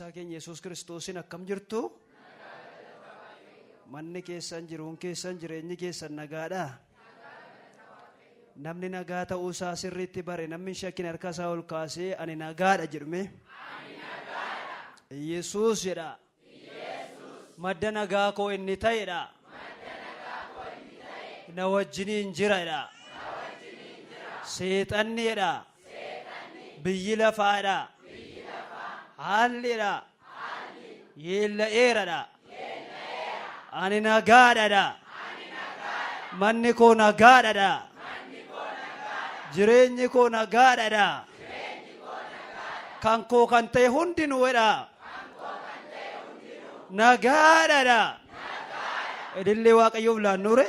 Fayyisaa keenya Yesuus Kiristoosin akkam jirtu? Manni keessan jiruun keessan jireenyi keessan nagaadha. Namni nagaa ta'uu isaa sirriitti bare namni shakkiin harka isaa ol kaasee ani nagaadha jedhume. Yesuus jedha. Madda nagaa koo inni ta'edha. Na wajjiniin jiradha. Seexanni jedha. Biyyi lafaadha. Hallidha. Yeella'eeradha. Ani nagaadhadha. Manni koo nagaadhadha. Jireenyi koo nagaadhadha. Kan koo kan ta'e hundinuudha. Nagaadhadha. Idillee Waaqayyoof laannuure.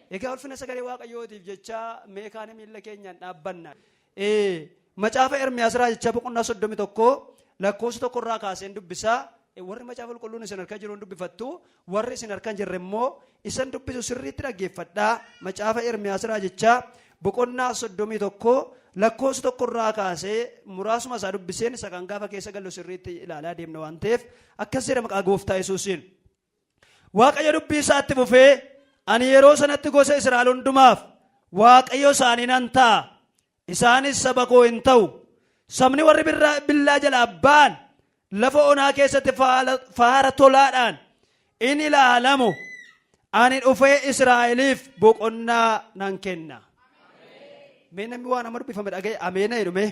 Egaa ulfina sagalee Waaqayyootiif jecha meekaanii miila keenyaan dhaabbanna. Macaafa Ermiyaas jecha boqonnaa 31 lakkoofsa 1 irraa kaaseen dubbisaa. Warri macaafa qulqulluun isin harka jiruun dubbifattu, warri isin harka hin jirre immoo isin dubbisu sirriitti dhaggeeffadhaa. Macaafa Ermiyaas jecha boqonnaa 31 lakkoofsa 1 irraa kaasee muraasuma isaa dubbiseen isa kan gaafa keessa gallu sirriitti ilaalaa deemna waan ta'eef akkas jedha maqaa Gooftaa Yesuusiin. Waaqayyo dubbii isaatti fufee ani yeroo sanatti gosa Israa'el hundumaaf Waaqayyo isaanii nan ta'a. Isaanis saba koo hin ta'u. Sabni warri billaa jala abbaan lafa onaa keessatti faara tolaadhaan in ilaalamu. Ani dhufee Israa'eliif boqonnaa nan kenna. Mee namni waan amma dubbifame dhagaye ameena jedhume.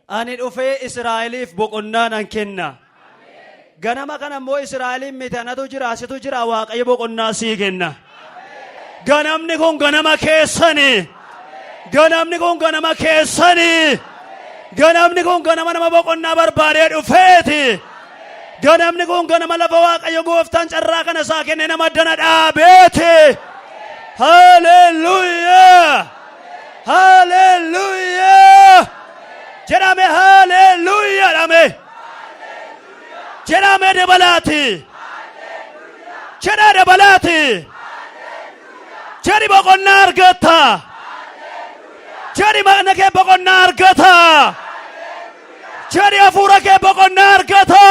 Ani dhufee Israa'eliif boqonnaa nan kenna. Ganama kana immoo Israa'eliin miti anatu jira asitu jira Waaqayyo boqonnaa sii kenna. Ganamni kun ganama keessanii. Ganamni kun ganama keessanii. Ganamni kun ganama nama boqonnaa barbaadee dhufeeti. Ganamni kun ganama lafa Waaqayyo Gooftaan carraa kana isaa kenne nama dana dhaabeeti. Haleluuyaa. Haleluuyaa. Jedhame haleluuyaa jedhame. Jedhame dabalaati. Jedha dabalaati. Jedhi boqonnaa argata. Jedhi mana kee boqonnaa argata. Jedhi hafuura kee boqonnaa argata.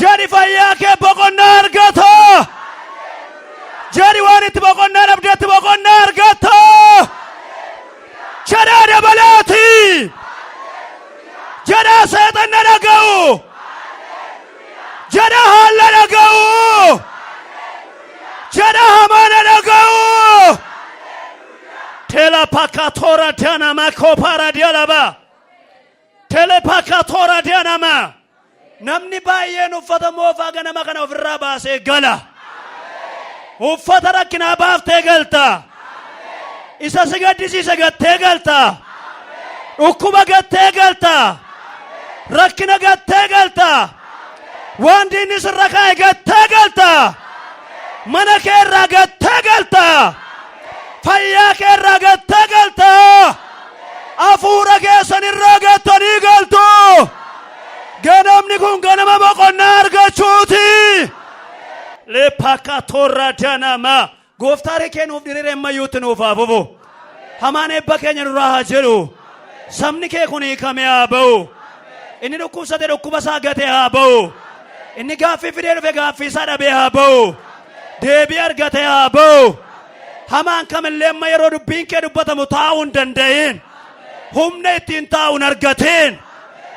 Jedhi fayyaa kee boqonnaa argata. Jedhi waan itti boqonnaa dhabdeetti boqonnaa argata. Jedha dabalaati. Jedha seexanni dhaga'u. Jedha haala dhaga'u. Jedha hamaan dhaga'u. Tela pakatora dianama kopara dialaba. Tele pakatora dianama. Namni baay'een uffata moofaa ganama kana ofirraa baasee gala. Uffata rakkinaa baaftee galta. Isa si gaddisiise gattee galta. Dhukkuba gattee galta. Rakkina gattee galta. Waan diinni sirra kaa'e gattee galta. Mana kee irraa gattee galta. Fayyaa kee irraa gattee galta. Hafuura keessan irraa gattanii galtu. Ganamni kun ganama boqonnaa argachuuti. Lepakatorra dianama. Gooftaan kennuuf diriiree ammayyuutti nuuf haa fufu. Hamaan eebba keenya nurraa haa jedhu. Sabni kee kun hiikamee haa ba'u. Inni dhukkubsate dhukkuba isaa gatee haa ba'u. Inni gaaffii fidee dhufe gaaffii isaa dhabee haa ba'u. Deebii argatee haa ba'u. Hamaan kamillee amma yeroo dubbiin kee dubbatamu taa'uu hin danda'in. Humna ittiin taa'uu hin argatin.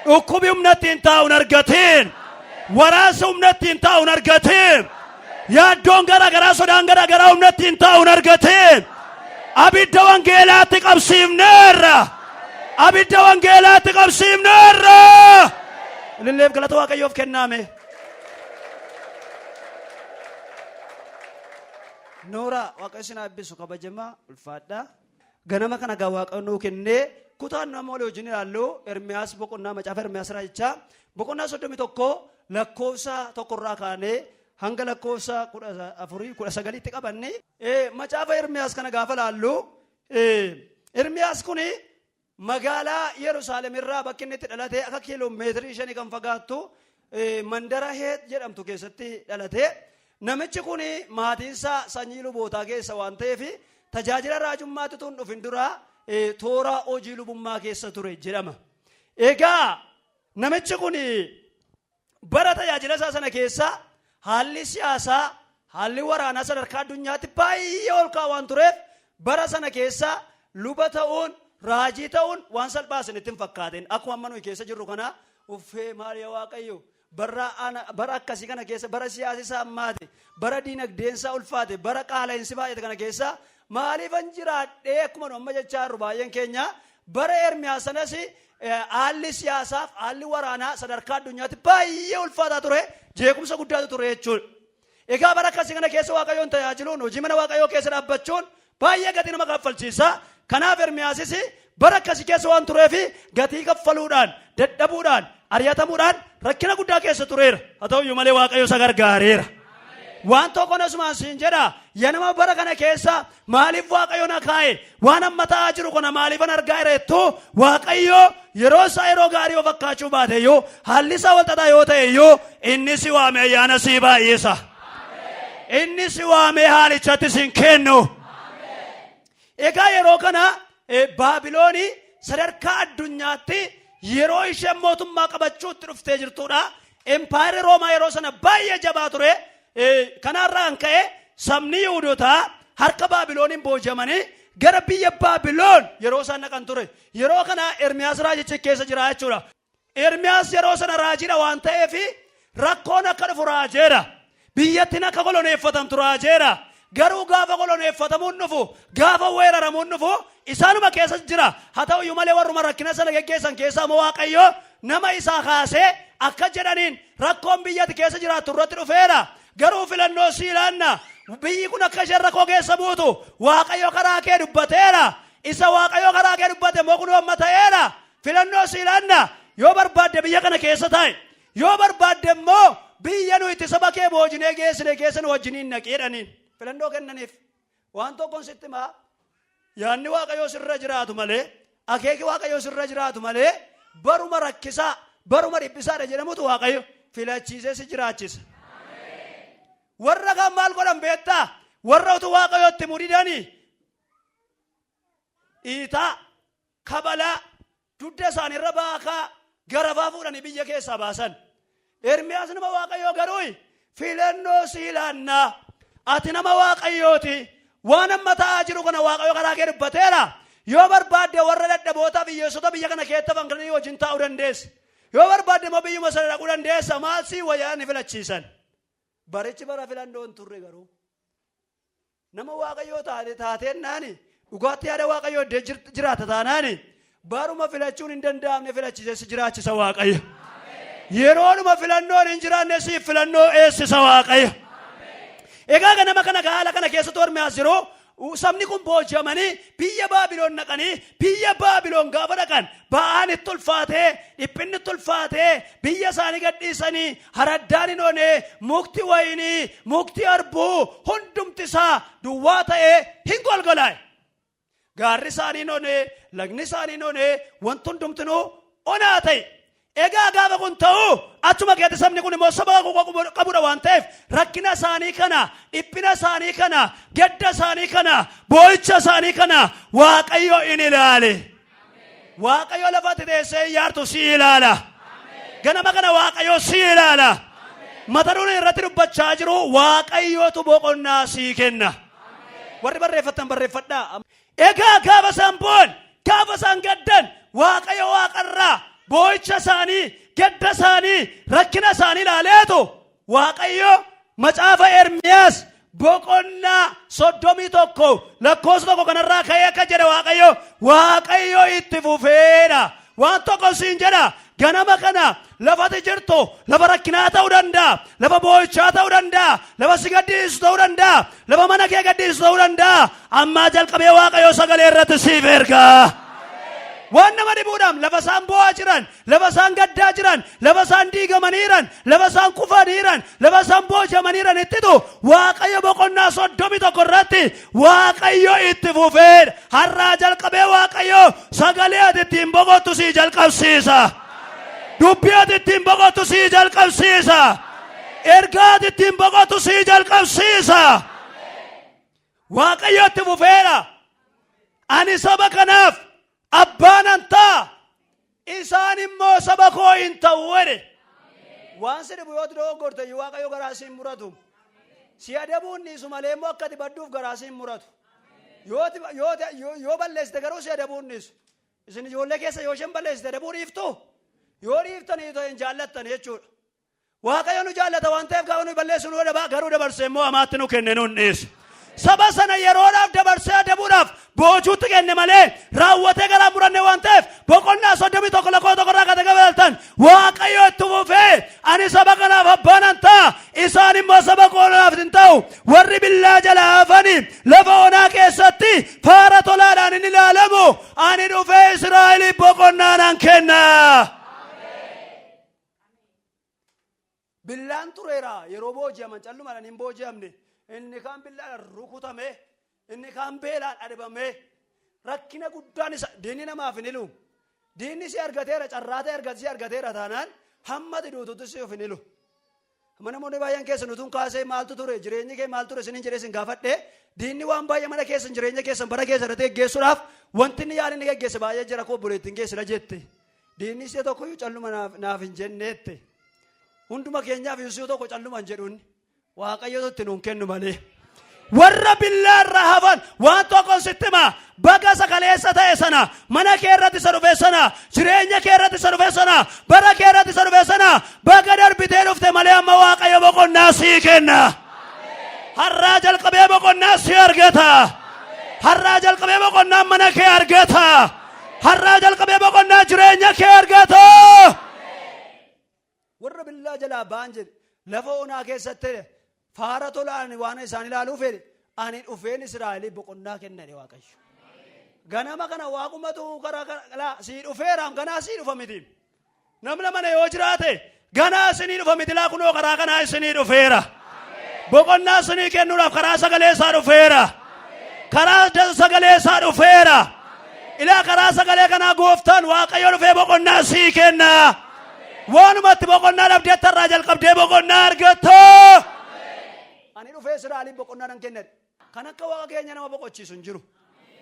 Dhukkubi humna ittiin taa'uu hin argatin. Waraansi humna ittiin taa'uu hin argatin. Yaaddoon garaagaraa sodaan garaagaraa humna ittiin taa'uu hin argatin. Abidda wangeelaatti qabsiifneerra. Abidda wangeelaatti qabsiifneerra. Ililleef galata Waaqayyoof kennaame. Noora Waaqayyo sin abbisu kabajamaa ulfaadha. Ganama kana gaa Waaqayyo nuu kennee kutaan nama olii wajjin ilaallu Ermiyaas boqonnaa macaafa Ermiyaas jecha boqonnaa 31 lakkoofsa 1 irraa kaanee hanga lakkoofsa 14-19 qabanne macaafa Ermiyaas kana gaafa ilaallu Ermiyaas kuni magaalaa Yerusaalem irraa bakki inni itti dhalate akka kiiloomeetirii 5 kan fagaattu mandara Heet jedhamtu keessatti dhalate. Namichi kuni maatiinsaa sanyii lubootaa keessa waan ta'eef tajaajila raajummaatti tun dhufin dura tooraa hojii lubummaa keessa ture jedhama. Egaa namichi kun bara tajaajila isaa sana keessa haalli siyaasaa, haalli waraanaa sadarkaa addunyaatti baay'ee ol ka'aa waan tureef bara sana keessa luba ta'uun, raajii ta'uun waan salphaa isinitti hin fakkaatin. Akkuma amma nuyi keessa jirru kana uffee maal yaa Waaqayyo bara akkasii kana keessa, bara siyaasa isaa ammaate, bara diinagdeen isaa ulfaate, bara qaala'insi baay'ate kana keessa maaliifan jiraadhee akkuma nu amma jechaa jirru baay'een keenya bara Ermiyaas sanas haalli siyaasaaf haalli waraanaa sadarkaa addunyaatti baay'ee ulfaataa ture, jeequmsa guddaatu ture jechuudha. Egaa bara akkasii kana keessa Waaqayyoon tajaajiluun, hojii mana Waaqayyoo keessa dhaabbachuun baay'ee gatii nama kaffalchiisa. Kanaaf Ermiyaasis bara akkasii keessa waan tureef gatii kaffaluudhaan, dadhabuudhaan, ari'atamuudhaan rakkina guddaa keessa tureera. Haa ta'uyyuu malee Waaqayyo isa gargaareera. Waan tokko nasumaan siin jedha, yanama bara kana keessa maaliif Waaqayyo na kaa'e, waan amma ta'aa jiru kana maaliifan argaa jirettu, Waaqayyo yeroo isaa yeroo gaarii of fakkaachuu baate iyyuu, haalli isaa wal xaxaa yoo ta'e iyyuu, inni si waame ayyaana sii baay'isa. Inni si waame haalichatti siin kennu. Egaa yeroo kana Baabiloonii sadarkaa addunyaatti yeroo isheen mootummaa qabachuutti dhuftee jirtudha. Empaayirri Roomaa yeroo sana baay'ee jabaa ture. Kanarraan ka'e sabni Yihuudootaa harka Baabilooniin boojamanii gara biyya Baabiloon yeroo isaan dhaqan ture. Yeroo kana Ermiyaas raajichi keessa jira jechuudha. Ermiyaas yeroo sana raajiidha waan ta'eef rakkoon akka dhufu raajeera. Biyyattiin akka koloneeffatamtu raajeera. Garuu gaafa koloneeffatamuun dhufu, gaafa weeraramuun dhufu isaanuma keessa jira. Haa ta'uyyuu malee warruma rakkina sana geggeessan keessaa immoo Waaqayyo nama isaa kaasee akka jedhaniin rakkoon biyyatti keessa jiraattu irratti dhufeera. Garuu filannoo sii ilaanna. Biyyi kun akka isheen rakkoo keessa buutu Waaqayyo karaa kee dubbateera. Isa Waaqayyo karaa kee dubbate immoo kun amma ta'eera. Filannoo sii ilaanna. Yoo barbaadde biyya kana keessa taa'e, yoo barbaadde immoo biyya nu itti saba kee boojinee geessine keessa nu wajjiniin naqeedhaniin filannoo kennaniif. Waan tokkoon sitti himaa, yaanni Waaqayyo sirra jiraatu malee, akeeki Waaqayyo sirra jiraatu malee, baruma rakkisaa, baruma dhiphisaadha jedhamutu Waaqayyo filachiisee si jiraachisa. Warra kan maal godhan beektaa? Warra utuu Waaqayyootti mudidanii dhiitaa, kabalaa, dugda isaaniirra baakaa garafaa fuudhanii biyya keessaa baasan. Ermiyaas nama Waaqayyoo garuu filannoo sii ilaannaa. Ati nama Waaqayyooti. Waan amma ta'aa jiru kana Waaqayyo karaa kee dubbateera. Yoo barbaadde warra dadhabootaa biyyeessota biyya kana keessa hafan kana wajjin taa'uu dandeessa. Yoo barbaadde immoo biyyuma sana dhaquu dandeessa. Maal sii wayyaa ni filachiisan. Barichi bara filannoo hin turre garuu nama Waaqayyoo taateen naani dhugaatti yaada Waaqayyoo jiraata taanaani baruma filachuun hin danda'amne filachiisee si jiraachisa Waaqayyo. Yeroonuma filannoon hin jiraanne siif filannoo eessisa Waaqayyo. Egaa nama kana haala kana keessatti Ermiyaas jiru sabni kun boojamanii biyya Baabiloon dhaqanii biyya Baabiloon gaafa dhaqan ba'aan itti ulfaatee dhiphinni itti ulfaatee biyya isaanii gadhiisanii haraddaan hin oonee mukti wayinii mukti arbuu hundumti isaa duwwaa ta'ee hin golgolaa'e. Gaarri isaanii hin oonee lagni isaanii hin oonee wanti hundumtinuu onaa ta'e. Egaa gaafa kun ta'u achuma keessa sabni kun immoo saba qabudha waan ta'eef rakkina isaanii kana, dhiphina isaanii kana, gadda isaanii kana, boo'icha isaanii kana Waaqayyo in ilaale. Waaqayyo lafatti teessee ijaartu si ilaala. Ganama kana Waaqayyo si ilaala. Mata dureen irratti dubbachaa jiru Waaqayyootu boqonnaa sii kenna. Warri barreeffatan barreeffadhaa. Egaa gaafa isaan bo'an, gaafa isaan gaddan Waaqayyo waaqarraa boo'icha isaanii, gadda isaanii, rakkina isaanii ilaaleetu Waaqayyo macaafa Ermiyaas boqonnaa 31 lakkoofsa 1 kanarraa ka'ee akka jedhe Waaqayyo itti fufeedha. Waan tokko siin jedha, ganama kana lafati jirtu lafa rakkinaa ta'uu danda'a, lafa boo'ichaa ta'uu danda'a, lafa si gaddiisu ta'uu danda'a, lafa mana kee gaddiisu ta'uu danda'a. Ammaa jalqabee Waaqayyo sagalee irratti siif ergaa. Waan nama dhibuudhaan lafa isaan boo'aa jiran, lafa isaan gaddaa jiran, lafa isaan diigamaniiran, lafa isaan kufaniiran, lafa isaan boojamaniiran ittitu Waaqayyo boqonnaa 31 irratti Waaqayyo itti fufeedha. Har'aa jalqabee Waaqayyo sagalee ati ittiin boqottu sii jalqabsiisa. Dubbii ati ittiin boqottu sii jalqabsiisa. Ergaa ati ittiin boqottu sii jalqabsiisa. Waaqayyo itti fufeedha. ani saba kanaaf abbaan antaa isaan immoo saba koo hin ta'u jedhe. Waan si dhibu yoo dogoggorte Waaqayyo garaa si hin muratu. Si adabuun dhiisu malee immoo akka ati badduuf garaa si hin muratu. Yoo balleessite garuu si adabuun dhiisu. Isin ijoollee keessa yoo isheen balleessite adabuu dhiiftu. Yoo dhiiftanii hin jaallattan jechuudha. Waaqayyo nu jaallata waan ta'eef gaafa nu balleessu nu garuu dabarsee immoo hamaatti nu kenne nu hin dhiisu. Saba sana yeroodhaaf dabarsee adabuudhaaf boojuutti kenne malee raawwatee garaa muranne waan ta'eef boqonnaa 31 lakkoo tokkorraa kan gabaatan Waaqayyo itti fufee ani saba kanaaf abbaan antaa isaan immoo saba koonaaf hin ta'u warri billaa jalaa hafanii lafa onaa keessatti faara tolaadhaan hin ilaalamu ani dhufee Israa'eliif boqonnaa nan kenna. Billaan tureera yeroo booji'aman callumadhaan hin booji'amne. Inni kaan billaan rukutame, inni kaan beelaan adabame, rakkina guddaan isa diinni namaaf hin hilu. Diinni si argateera, carraatee si argateera taanaan hamma duututti si of hin hilu. Namoonni baay'een keessa nutuun kaasee maaltu ture, jireenyi kee maal ture isin jedhee isin gaafadhe, diinni waan baay'ee mana keessan jireenya keessan bara keessa irratti geggeessuudhaaf wanti inni yaadni geggeesse baay'ee jira koo buleettiin geessila jette. Diinni si tokkoyyuu calluma naaf hin jenneette. Hunduma keenyaaf Yusuf tokko calluma hin jedhuun. Waaqayyo itti nuun kennu malee. Warra billaarra hafan waan tokko sitti himaa baga sakaleessa ta'e sana mana kee irratti isa dhufe sana jireenya kee irratti isa dhufe sana bara kee irratti isa dhufe sana baga darbitee dhufte malee amma Waaqayyo boqonnaa sii kenna. Har'aa jalqabee boqonnaa sii argata. Har'aa jalqabee boqonnaa mana kee argata. Har'aa jalqabee boqonnaa jireenya kee argata. Warra billaa jalaa ba'an jedhe lafa onaa keessatti faara tolaan waan isaan ilaaluu fedhe ani dhufeen Israa'eliif boqonnaa kennane Waaqayyo. Ganama kana waaqumatu karaa sii dhufeeraam ganaa sii dhufa miti. Namni mana yoo jiraate ganaa isinii dhufa miti laa kunoo karaa kanaa isinii dhufeera. Boqonnaa isinii kennuudhaaf karaa sagalee isaa dhufeera. Karaa sagalee isaa dhufeera. Ilaa karaa sagalee kanaa gooftaan Waaqayyo dhufee boqonnaa sii kenna. Waanumatti boqonnaa dhabdeetta irraa jalqabdee boqonnaa argattu. Ani dhufee Israa'eliif boqonnaa nan kennedha. Kan akka Waaqa keenya nama boqochiisu hin jiru.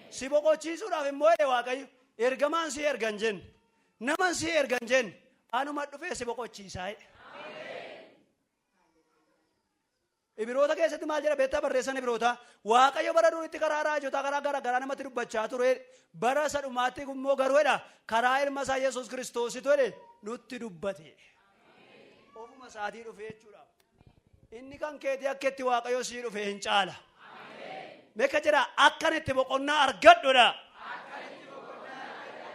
Si boqochiisuudhaaf immoo Waaqayyo ergamaan si ergan jenne. Naman si ergan jenne. Anuma dhufee si boqochiisaa. Ibroota keessatti maal jedha beektaa barreessan Ibroota Waaqayyo bara duriitti karaa raajotaa karaa garaa namatti dubbachaa ture. Bara sadhumaatti immoo garuudha karaa ilma isaa Yesuus Kiristoositu jedhe nutti dubbate. Ofuma isaatii dhufee jechuudha. Inni kan keetii akka itti Waaqayyo sii dhufee hin caala. Meeqa jedha akkan itti boqonnaa argadhudha.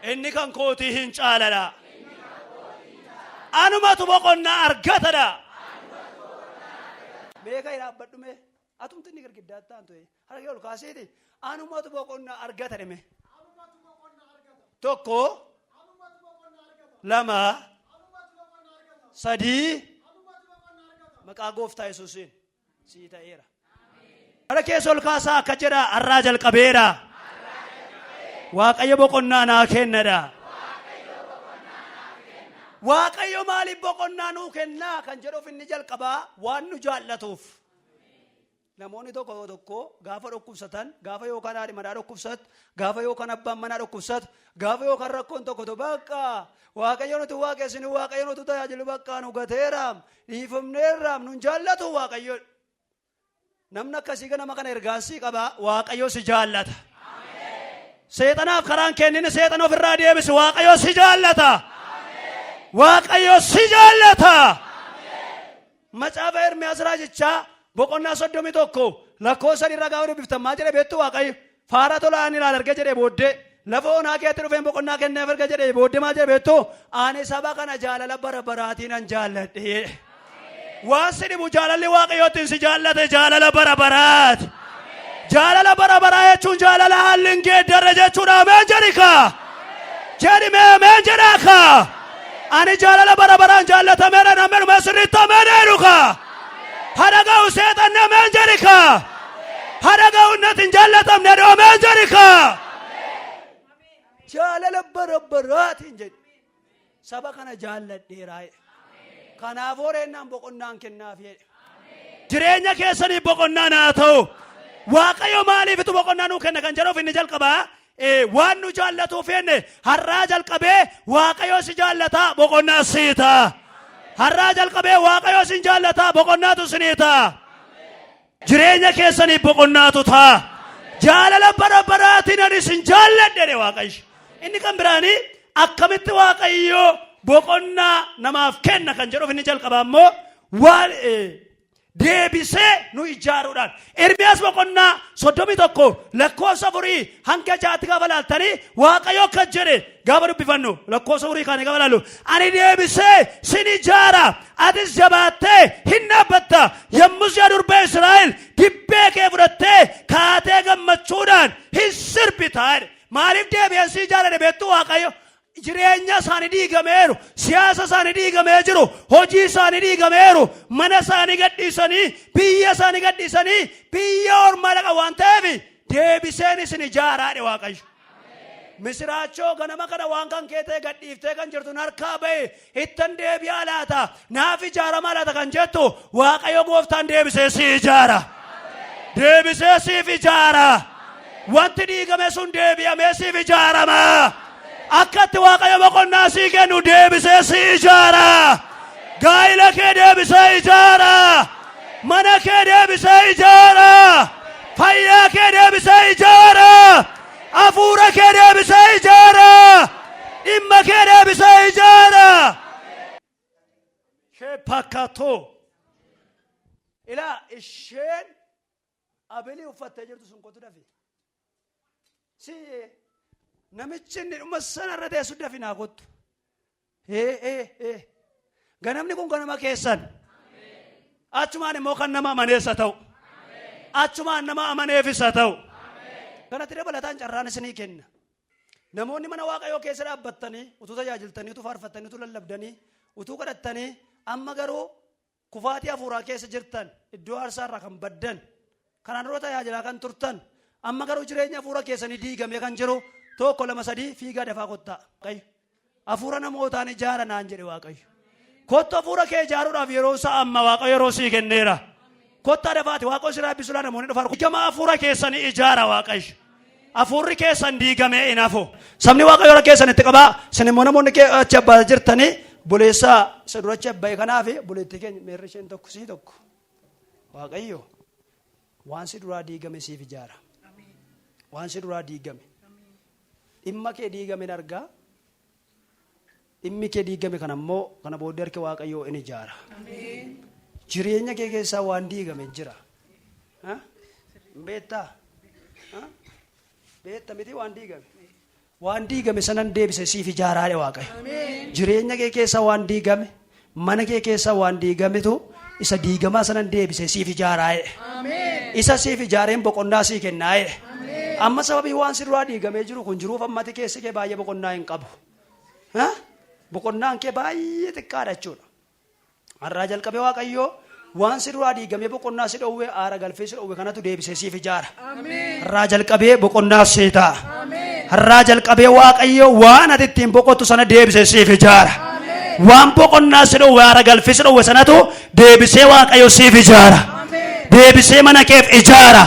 Inni kan kootii hin caaladha. Anumatu boqonnaa argatadha. Meeqa dhaabbadhu mee atumti inni girgiddaa ta'an ture harka ol kaaseeti anumatu boqonnaa argata dhime. Tokko lama sadii maqaa gooftaa Yesuusiin sii ta'eera. Harka keessa ol kaasaa akka jedha har'aa jalqabeera. Waaqayyo boqonnaa naa kennadha. Waaqayyo maaliif boqonnaa nuu kennaa kan jedhuuf inni jalqabaa waan nu jaallatuuf. Namoonni tokko gaafa dhukkubsatan gaafa yookaan haadhi manaa dhukkubsatu gaafa yookaan abbaan manaa dhukkubsatu gaafa yookaan rakkoon tokko bakka Waaqayyo nuti waaqessinu Waaqayyo nuti tajaajilu bakka nu gateeraam dhiifamneerraam nun jaallatu Waaqayyo. Namni akkasii nama kana ergaansii qaba Waaqayyo si jaallata. Seexanaaf karaan kennine seexana ofirraa deebisi Waaqayyo si jaallata. Waaqayyo si jaallata. Macaafa Ermiyaas raajichaa boqonnaa 31 lakkoofsa irraa gaafa dubbiftan maal jedhe beektu Waaqayyo faara tolaan ilaal arge jedhee booddee lafa onaa keetti dhufeen boqonnaa kenneef arge jedhee booddee maal jedhe beektu ani saba kana jaalala bara baraatiin an jaalladhe. Waan si dhibu jaalalli Waaqayyootiin si jaallate jaalala bara baraati. Jaalala bara baraa jechuun jaalala haalli hin geeddarre jechuudha. Ameen jedhika. Jedhime ameen jedhaka. Ani jaalala bara baraan jaallatameera namni sirriitti ameen jedhuka. Hadaga'u seexanni ameen jedhika. Hadaga'u natin jaalatamne ameen jedhika. Jaalala bara baraatiin jedhe saba kana jaalladheeraa. Kanaaf horeennaan boqonnaan kennaaf jedhe. Jireenya keessanii boqonnaan haa ta'u. Waaqayyo maaliif itu boqonnaa nuu kenna kan jedhuuf inni jalqabaa waan nu jaallatuuf jenne har'aa jalqabee Waaqayyo si jaallata boqonnaa sii ta'a. Har'aa jalqabee Waaqayyo si jaallata boqonnaatu sinii ta'a. Jireenya keessanii boqonnaatu ta'a. Jaalala bara baraatiin ani sin jaalladhe Waaqayyo. Inni kan biraanii akkamitti Waaqayyo boqonnaa namaaf kenna kan jedhuuf inni jalqabaa immoo waan deebisee nu ijaaruudhaan. Ermiyaas boqonnaa 31 lakkoofsa 4 hanga 6 gaafa laaltanii Waaqayyo akka jedhe gaafa dubbifannu lakkoofsa 4 kan gaafa laallu ani deebisee sin ijaara atis jabaattee hin dhaabbatta yommus yaa durbee Israa'el dibbee kee fudhattee kaatee gammachuudhaan hin sirbita. Maaliif deebi'an si ijaarane beektu Waaqayyo? Jireenya isaanii diigameeru, siyaasa isaanii diigamee jiru, hojii isaanii diigameeru, mana isaanii gadhiisanii, biyya isaanii gadhiisanii, biyya ormaa dhaqa waan ta'eef deebiseen isin ijaaraadhe Waaqayyo. Misiraachoo ganama kana waan kan keetee gadhiiftee kan jirtu harkaa ba'e ittan deebi'aa laata naaf ijaaramaa laata kan jettu Waaqayyo gooftaan deebisee si ijaara. Deebisee siif ijaara. Wanti diigame sun deebi'amee siif ijaarama. Akkatti Waaqayyo boqonnaa sii kennu deebisee si ijaara. Gaa'ila kee deebisee ijaara. Mana kee deebisee ijaara. Fayyaa kee deebisee ijaara. Hafuura kee deebisee ijaara. Dhimma kee deebisee ijaara. Shee pakkatoo. Ilaa isheen abilii uffattee jirtu sun kottu dafi. Si namichi inni dhuma sanarra teessu dafi naa kottu. Ganamni kun ganama keessan. Achumaan immoo kan nama amaneessa ta'u. Achumaan nama amaneefisa ta'u. Kanatti dabalataan carraan isinii kenna. Namoonni mana Waaqayyoo keessa dhaabbattanii utuu tajaajiltanii utuu faarfattanii utuu lallabdanii utuu kadhattanii amma garuu kufaatii hafuuraa keessa jirtan iddoo aarsaarraa kan baddan kanaan dura tajaajilaa kan turtan amma garuu jireenya hafuura keessanii diigamee kan jiru tokko lama sadii fiigaa dafaa kottaa. Hafuura namootaan ijaara naan jedhe Waaqayyo. Kottu hafuura kee ijaaruudhaaf yeroo isaa amma Waaqayyo yeroo sii kenneera. Kottaa dafaati Waaqayyo si raabbisulaa namoonni dhufan. Diigama hafuura keessanii ijaara Waaqayyo. Hafuurri keessan diigamee hin hafu. Sabni Waaqayyo yeroo keessan itti qabaa. Isin immoo namoonni achi abbaa jirtanii buleessaa isa durachi abbaa kanaaf buleetti keenya meerri isheen tokko sii tokko. Waaqayyo waan si duraa diigame siif ijaara. Waan si duraa diigame. Dhimma kee diigame argaa. Dhimmi kee diigame kan ammoo kana booddee harki Waaqayyoo in ijaara. Jireenya kee keessaa waan diigame jira. Beektaa? Beekta miti waan diigame. Waan diigame sanan deebise siif ijaaraadhe Waaqayyo. Jireenya kee keessaa waan diigame, mana kee keessaa waan diigametu isa diigamaa sanan deebise siif ijaaraadhe. Isa siif ijaareen boqonnaa sii kennaadhe. Amma sababii waan si duraa diigamee jiru kun jiruuf ammati keessi kee baay'ee boqonnaa hin qabu. Boqonnaan kee baay'ee xiqqaadha jechuudha. Har'aa jalqabee Waaqayyoo waan si duraa diigamee boqonnaa si dhowwee aara galfee si dhowwee kanatu deebisee siif ijaara. Har'aa jalqabee boqonnaa si ta'a. Har'aa jalqabee Waaqayyoo waan ati ittiin boqottu sana deebisee siif ijaara. Waan boqonnaa si dhowwee aara galfee si dhowwee sanatu deebisee Waaqayyoo siif ijaara. Deebisee mana keef ijaara.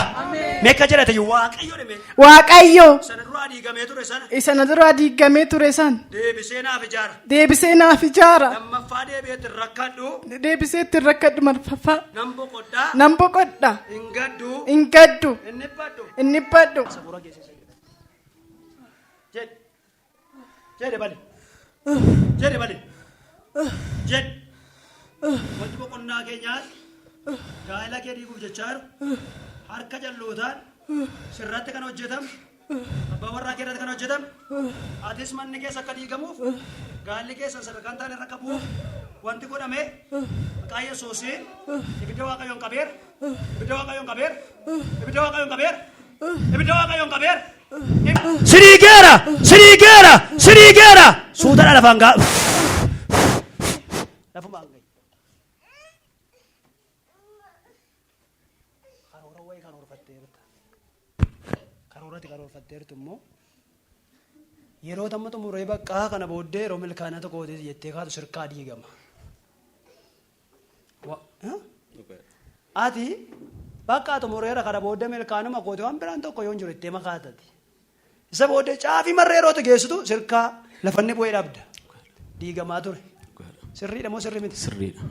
Meeqa jedhate Waaqayyo dhime. Waaqayyo Sana duraa diigamee ture sana. Isa duraa diigamee ture san. Deebisee naaf ijaara. Deebisee naaf ijaara. Lammaffaa deebi'eetti rakkadhu. Deebisee itti rakkadhu marfaffaa. Nan boqodhaa. Nan boqodha. Hin gaddu. Hin gaddu. Inni baddu. Inni baddu. Safuura keessa jedhe. Jedhe bali. Jedhe bali. Jedhe. Wanti boqonnaa keenyaas gaa'ela kee diiguuf jechaa jiru. Harka jallootaan sirratti kan hojjetamu. Abbaa warraa kee irratti kan hojjetamu. Atis manni keessa akka diigamuuf gaalli keessa sadarkaan taane irra qabuuf wanti godhame maqaa Yesuusiin ibidda Waaqayyoon qabeera. Ibidda Waaqayyoon qabeera. Ibidda Waaqayyoon qabeera. Ibidda Waaqayyoon qabeera. Siriigeera! Siriigeera! Siriigeera! Suutadha lafaan gaa. Lafumaan gahi. Karoora wayii karoorfatteerta. Karoorati karoorfatteertu immoo yeroo tamma xumuree baqqaa kana booddee yeroo milkaana tokkootis jettee kaatu sirkaa diigama. Ati bakka xumureera kana booddee milkaanuma kooti waan biraan tokko yoo hin jiru ittee makaatati. Isa booddee caafii marreerootu geessitu sirkaa lafanni bu'ee dhabda. Diigamaa ture. Sirriidha moo sirrii miti? Sirriidha.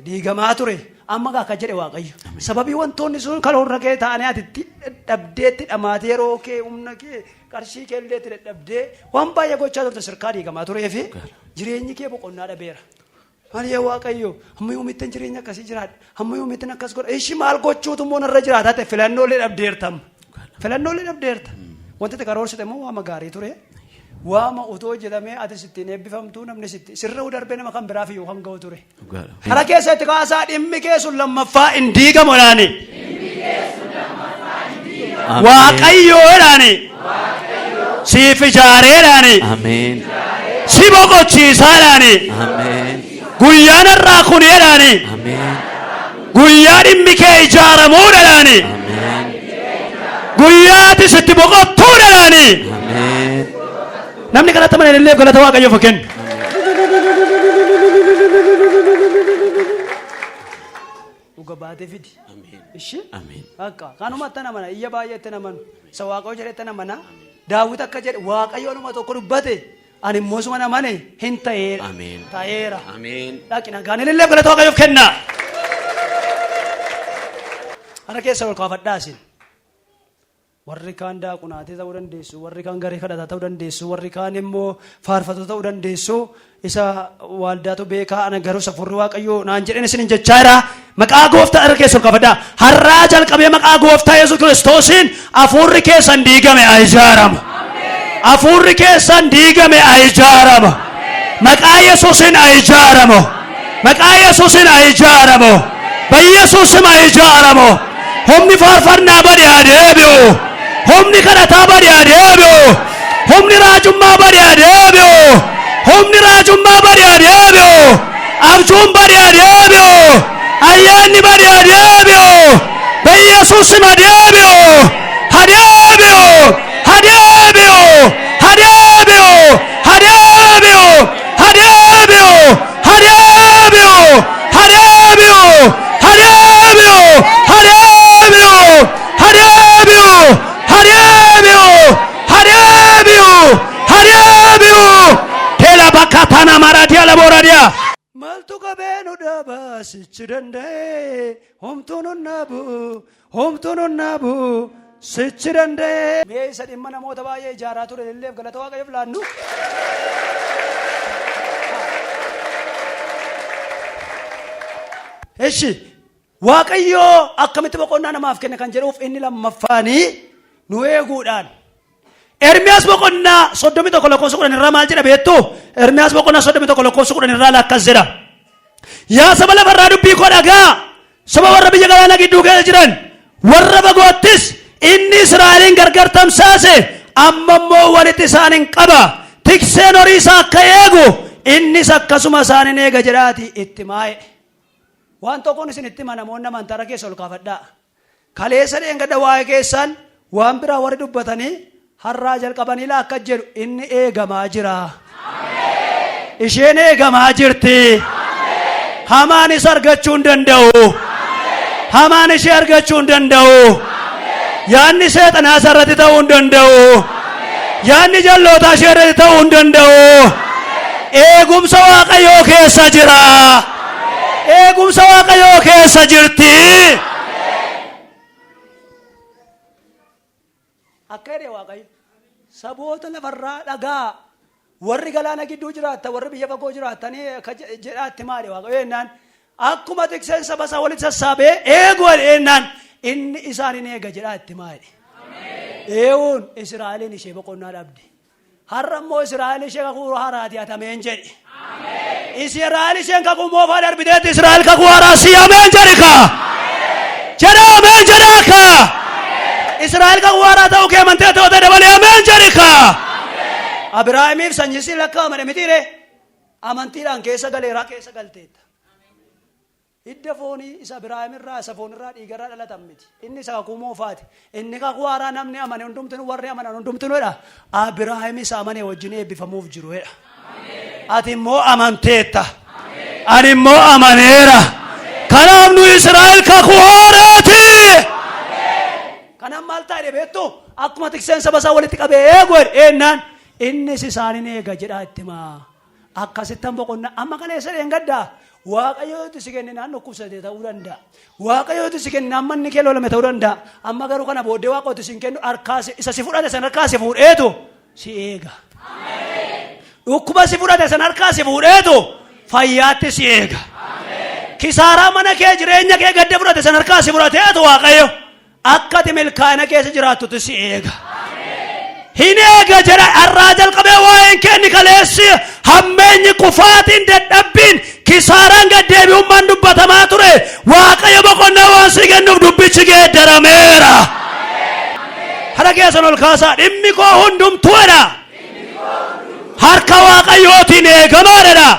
Diigamaa ture. Amma akka jedhe Waaqayyo. Sababii wantoonni sun kaloorra kee ta'anii ati dadhabdeetti dhamaatee yeroo kee humna kee qarshii kee illee itti dadhabdee waan baay'ee gochaa turte sirkaa diigamaa turee fi jireenyi kee boqonnaa dhabeera. Maali yaa Waaqayyo amma yoomittiin jireenya akkasii jiraadha. Amma yoomittiin akkas godha. Ishi maal gochuutu immoo narra jiraata filannoolee dhabdeertam. Filannoolee dhabdeerta. Wanti ati karoorsite immoo waama gaarii ture. Waama utoo jedhamee ati sittiin eebbifamtuu namni sitti sirra darbee nama kan biraaf iyyuu kan ga'u ture. Hara keessatti kaasaa dhimmi kee sun lammaffaa hin diigamu jedhaani. Waaqayyoo jedhaani. Siif ijaaree jedhaani. Si boqochiisaa jedhaani. Guyyaan irraa kun jedhaani. Guyyaa dhimmi kee ijaaramuu jedhaani. Guyyaa ati sitti boqottuu jedhaani. Namni kanatti mana illee galata Waaqayyoof kennu. Dhuga baatee fidi. Ishi. Akka kanumatti namana iyya baay'eetti namanu. Isa Waaqayyo jedhetti namana. Daawit akka jedhe Waaqayyo nama tokko dubbate ani immoo suma namane hin ta'eera. Ta'eera. Dhaqina gaan illee galata Waaqayyoof kenna. Ana keessa ol kaafadhaasin. Warri kaan daaqunaatee ta'uu dandeessu, warri kaan garee kadhataa ta'uu dandeessu, warri kaan immoo faarfatoo ta'uu dandeessu. Isa waaldaatu beekaa ana garuu safurri Waaqayyoo naan jedheen isin jechaa jira. Maqaa gooftaa irra keessa ol kaafadhaa. Har'aa jalqabee maqaa gooftaa Yesuus Kiristoosiin hafuurri keessan diigame haa ijaaramu. Hafuurri keessan diigame haa ijaaramu. Maqaa Yesuusiin haa ijaaramu. Maqaa Yesuusiin haa ijaaramu. Biyyesuusim haa ijaaramu. Humni faarfannaa badi haa deebi'u. Humni kadhataa badi haa deebi'u. Humni raajummaa badi haa deebi'u. Humni raajummaa badi haa deebi'u. Abjuun badi haa deebi'u. Ayyaanni badi haa deebi'u. Biyyesuusim haa deebi'u. Haa deebi'u. Haa deebi'u. Haa deebi'u. Haa deebi'u. Haa deebi'u. Haa deebi'u. Haa deebi'u. Haa deebi'u. Haa deebi'u. Haa deebi'u. Tela bakatana maradia la boradia. Maltu kabenu daba sichirende. Homtunun nabu. Sichirende. Me isa dhimma namoota baay'ee ijaaraa ture illee galata Waaqayyoof laannu. Eshi Waaqayyoo akkamitti boqonnaa namaaf kenne kan jedhuuf inni lammaffaanii nu eeguudhaan. Ermiyaas boqonnaa 31 lakkoofsa 10 irraa maal jedha beektu? Ermiyaas boqonnaa 31 lakkoofsa 10 irraa akkas jedha. Yaa saba lafarraa dubbii koo dhagaa. Saba warra biyya galaana gidduu keessa jiran warra fagoottis inni Israa'elin gargar tamsaase amma immoo walitti isaanin qaba. Tikseen horii isaa akka eegu innis akkasuma isaanin eega jedhaati itti maa'e. Waan tokkoon isin itti namoonni amantaa keessa ol kaafadhaa. Kaleessa dheengadda waa'ee keessan waan biraa warri dubbatanii har'aa jalqabanii laa akka jedhu inni eegamaa jira. Isheen eegamaa jirti. Hamaan isa argachuu hin danda'u. Hamaan ishee argachuu hin danda'u. Yaanni seexanaa isarratti ta'uu hin danda'u. Yaanni jallootaa ishee irratti ta'uu hin danda'u. Eegumsa Waaqayyoo keessa jira. Eegumsa Waaqayyoo keessa jirti. Akka jedhe Waaqayyo saboota lafarraa dhagaa warri galaana gidduu jiraatan warri biyya fagoo jiraatanii jedhaatti maali Waaqayyo jennaan akkuma tikseen saba isaa walitti sassaabee eegu jennaan inni isaanin eega jedhaatti maali. Eewuun Israa'eliin ishee boqonnaa dhabde. Har'a immoo Israa'el ishee kakuu haaraati hatameen jedhe. Israa'el isheen kakuu moofaa darbiteetti Israa'el kakuu haaraa siiyameen jedhika. Jedha ameen jedhaaka. Israa'el kakuu haaraa ta'uu kee amantee ta'uu dabalee ameen jedhika. Abiraamiif sanyisii lakkaa'amane mitiire amantiidhaan keessa galeeraa keessa galteetta. Hidda foonii isa Abiraamirraa isa foonirraa dhiigarraa dhalatan miti. Inni isa kakuu moofaati. Inni kakuu haaraa namni amane hundumtinu warri amanan hundumtinuudha. Abiraamis amane wajjin eebbifamuuf jiru jedha. Ati immoo amanteetta. Ani immoo amaneera. Kanaaf nu Israa'el kakuu haaraati. Kanaan maal taa'e beektu akkuma tikseen saba isaa walitti qabee godhe eenyaan innis isaanin eega jedhaa itti maa akkasittan boqonnaa amma kaleessa dheengaddaa waaqayyootu si kenne naannoo kubsate ta'uu danda'a waaqayyootu si kenne amma inni kee lolame ta'uu danda'a amma garuu kana booddee waaqayyootu si kennu harkaa isa si fudhate san harkaa si fuudheetu si eega dhukkuba si fudhate san harkaa si fuudheetu fayyaatti si eega kisaaraa mana kee jireenya kee gadda fudhate san harkaa si fudhateetu waaqayyo akkati milkaa'ina keessa jiraattutti si eega hin eega jedha arraa jalqabee waa'een kenni kaleessi hammeenyi kufaatiin dadhabbiin kisaaraan gaddeebi'ummaan dubbatamaa ture waaqayyo boqonnaa waan si kennuuf dubbichi geeddarameera hara keessan ol kaasaa dhimmi koo hundumtuudha harka waaqayyootiin eegamaadha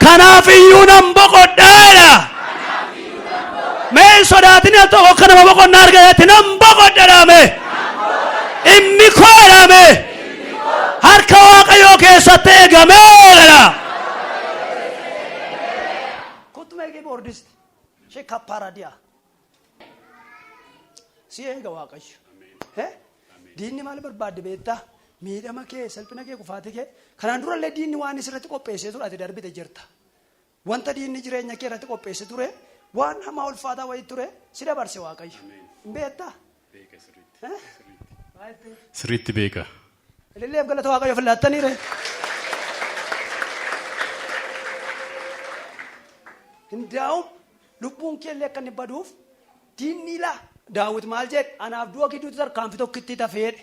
kanaaf iyyuu nan boqodhaadha mee hin sodaatin tokko akka nama boqonnaa argatetti nan boqodhadhaame dhimmi koodhaame harka waaqayyoo keessatti eegameera kuttumee kiiboordisti ishee kappaaradiyaa si eega waaqayyo diinni maal barbaadde beektaa miidhama kee salphina kee kufaati kee kanaan durallee diinni waan isirratti qopheessee ture ati darbite jirta wanta diinni jireenya kee irratti qopheesse ture waan hamaa ulfaataa wayii ture si dabarse waaqayyo hin beektaa sirriitti beeka ililleef galata waaqayyo filaattaniire hindaa'um lubbuun kee illee akka inni baduuf diinni ilaa daawit maal jedhe anaaf du'a gidduutti tarkaanfii tokkitti tafeedhe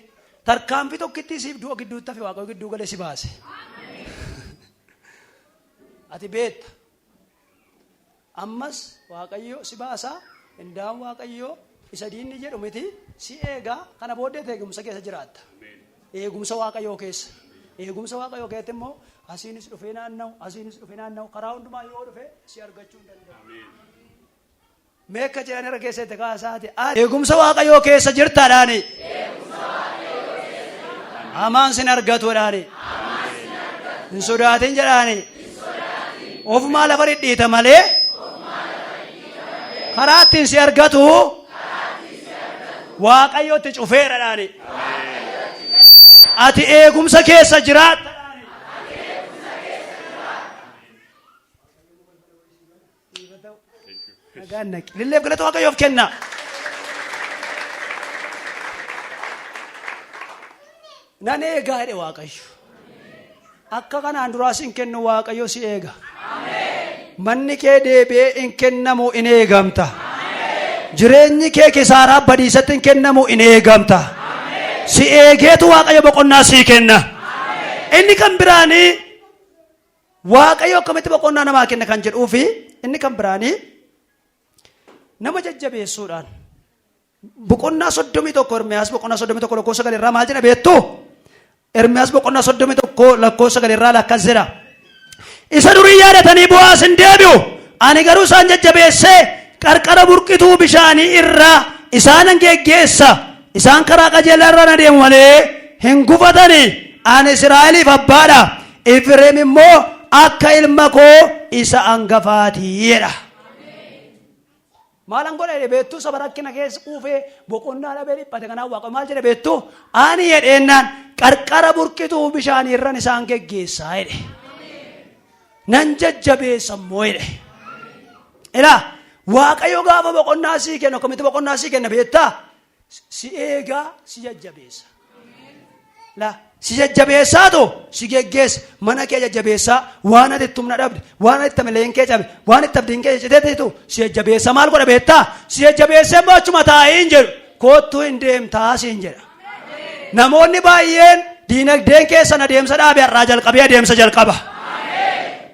tarkaanfii tokkitti siif du'a gidduutti tafe waaqayyo gidduu galee si baase ati beetta ammas waaqayyo si baasaa hindaa'um waaqayyo isa diinni jedhu miti si eegaa kana booddee eegumsa keessa jiraatta eegumsa waaqayyoo keessa eegumsa waaqayyoo keessatti immoo asiinis dhufee naanna'u karaa hundumaa yoo dhufe si argachuu hin danda'u meekka jedhan irra keessatti kaasaati eegumsa waaqayyoo keessa jirtaadhaani hamaan sin argatuudhaani hin sodaatin jedhaani ofumaa lafa dhidhiita malee karaa ittiin si argatu waaqayyootti cufeeradhaani ati eegumsa keessa jiraatta lilleef galata waaqayyoof kenna nan eegaa jedhe waaqayyo akka kanaan duraas hin kennu waaqayyo si eega manni kee deebi'ee hin kennamu in eegamta jireenyi kee kisaaraa badiisatti hin kennamu in eegamta si eegeetu waaqayyo boqonnaa sii kenna inni kan biraanii waaqayyo akkamitti boqonnaa namaa kenna kan jedhuufi inni kan biraanii nama jajjabeessuudhaan boqonnaa 31 Ermiyaas boqonnaa 31 lakkoofsa 9 irraa maal jedha beektu Ermiyaas boqonnaa 31 lakkoofsa 9 irraa akkas jedha isa durii yaadatanii bu'aas hin deebi'u ani garuu isaan jajjabeessee qarqara burqituu bishaanii irraa isaanan geggeessa isaan karaa qajeelaa irra na deemu malee hin gufatani ani Israa'eliif abbaadha Efreem immoo akka ilma koo isa hangafaatiidha maalan godhe beektu saba rakkina keessa uufee boqonnaa dhabee dhiphate kanaan waaqa maal jedhe beektu ani jedheennaan qarqara burqituu bishaanii irran isaan geggeessaa jedhe nan jajjabeessa immoo jedhe ilaa waaqayyo gaafa boqonnaa sii kenna akkamitti boqonnaa sii kenna beektaa si eegaa si jajjabeessa la si jajjabeessaatu si geggeessa mana kee jajjabeessaa waan ati ittumna dhabde waan ati tamileen kee cabe waan itti abdiin kee citeetitu si jajjabeessa maal godha beektaa si jajjabeessee immoo achuma taa'iin jedhu koottuu hin deemtaa siin jedha namoonni baay'een diinagdeen keessan adeemsa dhaabe har'aa jalqabee adeemsa jalqaba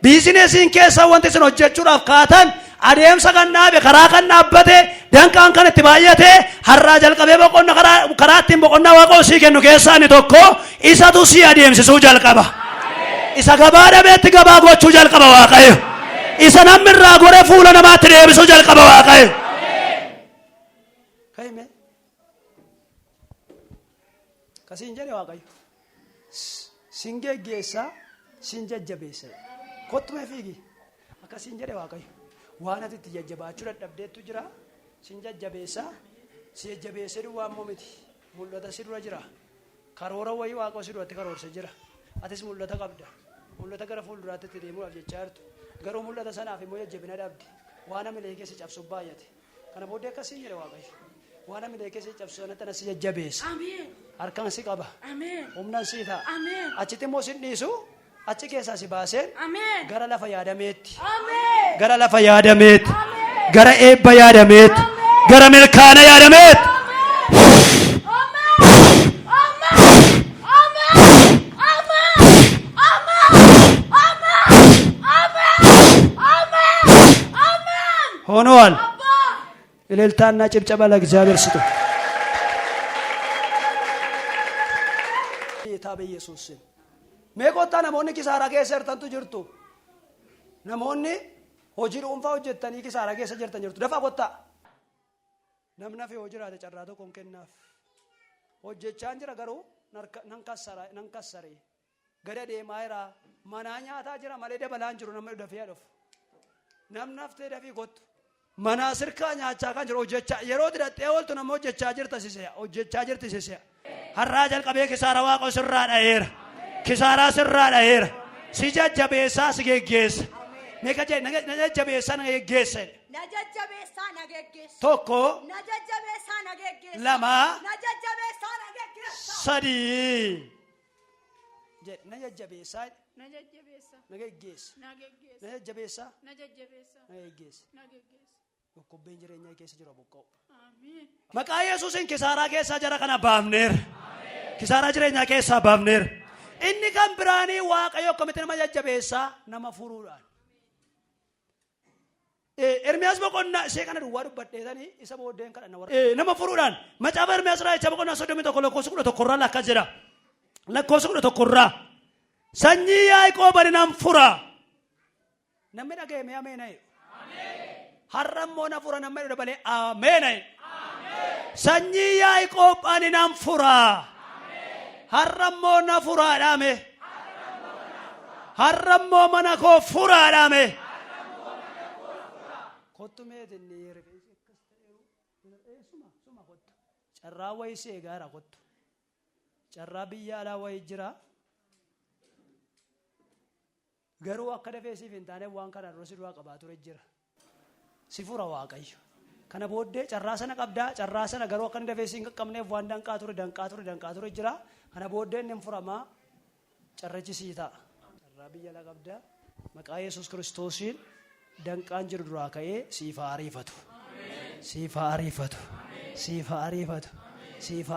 biizinesiin keessa wanti isin hojjechuudhaaf kaatan adeemsa kan dhaabe karaa kan dhaabbate danqaan kan itti baay'ate har'aa jalqabee boqonna karaa ittiin boqonnaa waaqoo sii kennu keessaa inni tokko isatu si adeemsisuu jalqaba isa gabaa dhabeetti gabaa gochuu jalqaba waaqayyo isa namni irraa goree fuula namaatti deebisuu jalqaba waaqayyo kasiin jedhe waaqayyo sin geggeessaa sin jajjabeessa kottume fiigi akkasiin jedhe waaqayyo waan ati itti jajjabaachuu dadhabdeettu jira sin jajjabeessaa Si jabeessee duwwaan momiti. Mul'ata si dura jira. Karoora wayii Waaqoo si duratti karoorsa jira. Atis mul'ata qabda. Mul'ata gara fuulduraatti itti deemuudhaaf jechaa jirtu. Garuu mul'ata sanaaf immoo jajjabina dhabde. Waan amilee keessa cabsuuf baay'ate. Kana booddee akkasii jedhe Waaqayyo. Waan amilee keessa cabsu sanatti na si jajjabeessa. Harkaan si qaba. Humnaan si ta'a. Achitti immoo si dhiisu. Achi keessaa si baaseen. Gara lafa yaadameetti. Gara lafa yaadameetti. Gara eebba yaadameetti. Gara milkaana yaadameetti. ሆኗል። እልልታና ጭብጨባ ለእግዚአብሔር ስጡ። ጌታ በኢየሱስ ስም ሜቆታ ነሞኒ ኪሳራ keessa jirtantu jirtu namoonni hojii dhuunfaa hojjettanii kisaara keessa jirtan jirtu dafa qotta namna fi hojii raata carraa tokko kennaaf hojjechaan jira garuu nan kassare gada deemaa jira manaa nyaataa jira malee dabalaan jiru namni dafee dhufu namnaftee dafii kottu manaa sirkaa nyaachaa kan jiru hojjechaa yeroo didhattee ooltu nama hojjechaa jirti sisee har'aa jalqabee kisaara Waaqoo sirraa dha'eera kisaaraa sirraa dha'eera si jajjabeessaa si geggeessa meeqa jee na jajjabeessaa na geggeessa tokko lama sadii jee na jajjabeessaa na geggeessa na jajjabeessaa na geggeessa dhukkubbiin jireenyaa keessa jiru buqqa'u maqaa Yesuusiin kisaaraa keessaa jara kana baafneera kisaaraa jireenyaa keessaa baafneera inni kan biraanii Waaqayyo akkamitti nama jajjabeessaa nama furuudhaan Ermiyaas boqonnaa ishee kana duwwaa dubbadheetanii isa booddeen kadhanna warra nama furuudhaan macaafa Ermiyaas irraa jecha boqonnaa 31 lakkoofsa 11 irraa lakka jira lakkoofsa 11 irraa sanyii Yaaqoob ani nan fura namni dhaga'e ameen har'ammoo na fura namni dabalee ameen sanyii Yaaqoob ani nan fura har'ammoo na furaadhaame har'ammoo mana koo furaadhaame kottu meetinni suma kottu carraa wayii si eegaara kottu carraa biyya alaa wayii jira garuu akka dafee siif hin taane waan kana dura si duraa qabaa ture jira si fura Waaqayyo kana booddee carraa sana qabdaa carraa sana garuu akka dafee si hin qaqqabneef waan danqaa ture jira kana booddee inni furamaa carrachi sii ta'a carraa biyya alaa qabdaa maqaa Yesuus Kiristoosiin danqaan jiru duraa ka'ee siif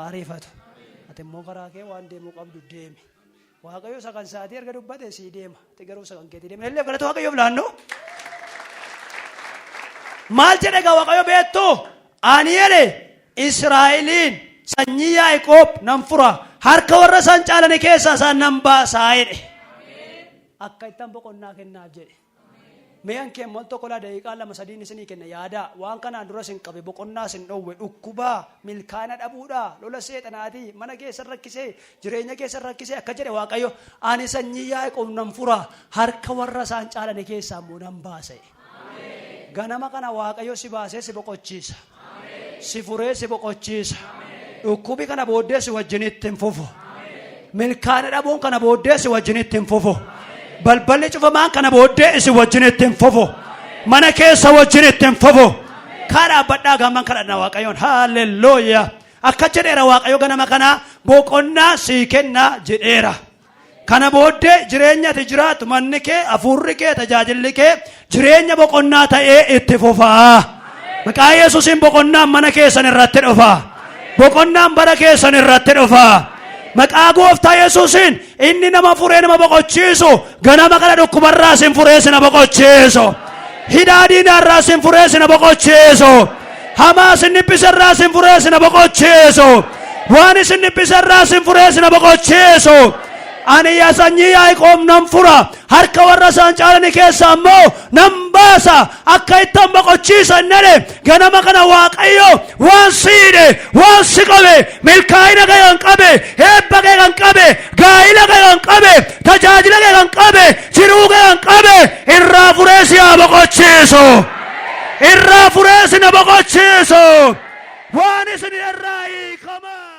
ariifatu ati immoo karaa kee waan deemuu qabdu deemi Waaqayyo sakan saatii erga dubbate sii deema ati garuu sakan keetii deema illee galata Waaqayyoof laannoo maal jedhe gaa Waaqayyo beektu ani jedhe Israa'eliin sanyii Yaaqoob nan fura harka warra isaan caalanii keessaa isaan nan baasaa jedhe akka ittaan boqonnaa kennaaf jedhe meeyan kee mal tokko la daqiiqaa lama sadiin isinii kenna yaada waan kanaan dura sin qabe boqonnaa sin dhowwe dhukkubaa milkaana dhabuudha lola seexanaatii mana keessa rakkisee jireenya keessa rakkisee akka jedhe Waaqayyo ani sanyii Yaaqoob nan fura harka warra isaan caalanii keessaa immoo nan baasa ganama kana Waaqayyo si baasee si boqochiisa si furee si boqochiisa dhukkubi kana booddee si wajjinitti hin fufu milkaana dhabuun kana booddee si wajjinitti hin fufu balballi cufamaan kana booddee isi wajjinitti hin fufu mana keessa wajjinitti hin fufu kaadhaa badhaa gaamman kadhanna Waaqayyoon haalleluuyaa akka jedheera Waaqayyo ganama kana boqonnaa sii kennaa jedheera kana booddee jireenya ati jiraatu manni kee hafuurri kee tajaajilli kee jireenya boqonnaa ta'ee itti fufaa maqaa Yesuusiin boqonnaan mana keessan irratti dhufaa boqonnaan bara keessan irratti dhufaa maqaa gooftaa Yesuusiin inni nama furee nama boqochiisu ganama kana dhukkubarraa sin furee sina boqochiisu hidhaa diinaarraa sin furee sina boqochiisu hamaa sin dhiphisarraa sin furee sina boqochiisu waan isin dhiphisarraa sin furee sina boqochiisu ani sanyii Yaaqoob nan fura harka warra isaan caalanii keessaa immoo nan baasa akka ittaan boqochiisan jedhe ganama kana Waaqayyo waan siidhe waan si qabe milkaa'ina kee kan qabe eebba kee kan qabe gaa'ila kee kan qabe tajaajila kee kan qabe jiruu kee kan qabe irraa furee si haa boqochiisu irraa furee si na boqochiisu waan isin irraa hiikamaa